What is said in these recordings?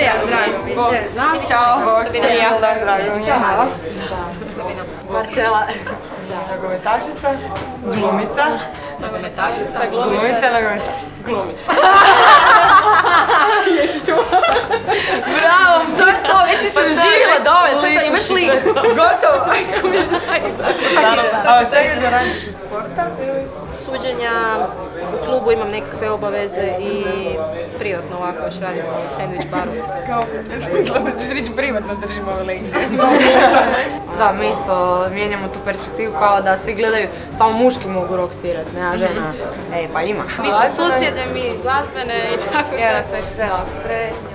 Teja, drago mi. Ćao. Sabina. Drago mi. Hvala. Sabina. Marcela. Nogometašica, glumica. Nogometašica, Glumica, nogometašica. Glumica. Jesi čuo? Bravo, to je to, već si se uživila dole, to je to, imaš li? Gotovo. A čekaj da radiš od sporta? Suđenja, u klubu imam nekakve obaveze i privatno ovako još radim u sandvič baru. Kao, ja sam mislila da ćeš reći privatno držim ove lekcije. Da, mi isto mijenjamo tu perspektivu kao da svi gledaju, samo muški mogu rock svirat, nema žena. Ej, pa ima. Mi smo susjede, mi glazbene i tako sve. Evo, sve što zajedno srednje.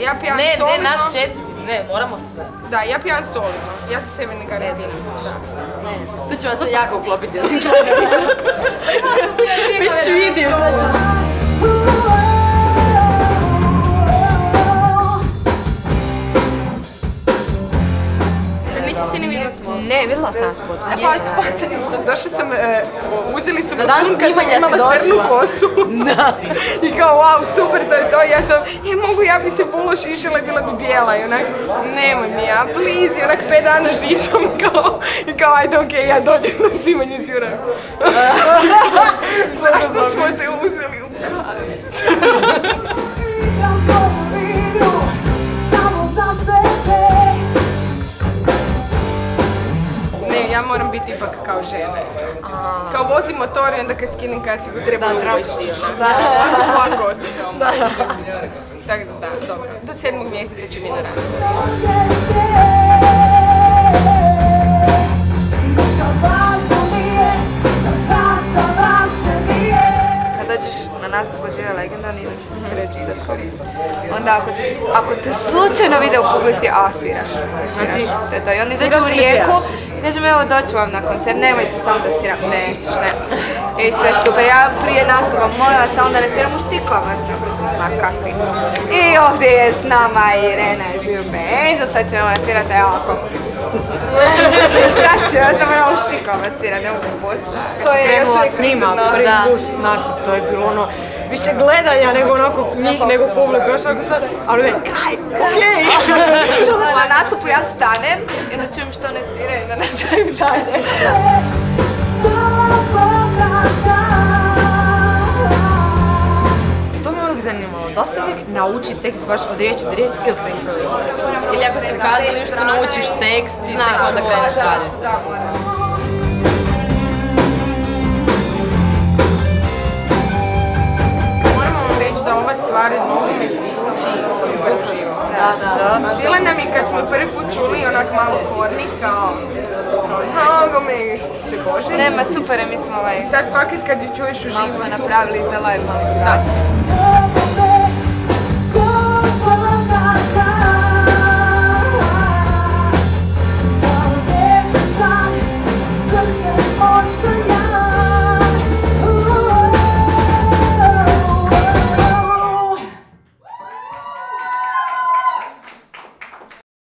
Ja pijan Ne, solima. ne, naš četiri, ne, moramo sve. Da, ja pijan solima. Ja sam sebe ne garantiram. Tu ćemo se jako uklopiti. Već vidim. Nisi ti ni vidjela spot? Ne, vidjela sam spot. Ne pa spot. Došla sam, uzeli su me dan film kad sam snimanja si imala crnu došla. kosu. Da. I kao, wow, super, to je to. Ja sam, mogu, ja bi se polo šišila i bila bi bijela. I onak, nemoj mi ja, please. I onak 5 dana žicom, kao, ajde, okej, ja dođem na snimanje s Jurem. Zašto smo te uzeli u kast? Ne, ja moram biti ipak kao žene. Kao vozim motor i onda kad skinem kacigu treba uvesti. Ovako osim kao malo. Tako da, dobro. Do 7. mjeseca ću mi narasti. Kad dođeš na nastup od Žive legenda, oni će ti se reći da onda ako te slučajno vide u publici, a sviraš. Znači, to je to. I oni dođu u Rijeku i kažem, evo doću vam na koncert, nemojte samo da sviram. Nećeš, ne. I sve super. Ja prije nastupa molila sam onda da sviram u štiklama. Ma kakvi. I ovdje je s nama Irena iz Ljube Angel, sad će nam svirati ovako. Šta ću, ja sam morala u štiklama svirati, ne mogu posla. To je još uvijek s njima, prvi put nastup, to je bilo ono, više gledanja nego onako njih, nego publiku, još onako sad, ali ne, kaj, okej! Na nastupu ja stanem i onda čujem što ne sviraju i da nastavim dalje. To me uvijek zanimalo, da li se uvijek nauči tekst baš od riječi do riječi ili se improvizira? Ili ako se kazali što naučiš tekst i tek onda kreneš raditi. Moramo vam reći da ova stvar nogomet zvuči super uživo. Bila nam je kad smo prvi put čuli onak malo korni kao nogomet se bože. Nema, super je, mi smo I sad fakat kad ju čuješ uživo malo smo super. napravili za live, malo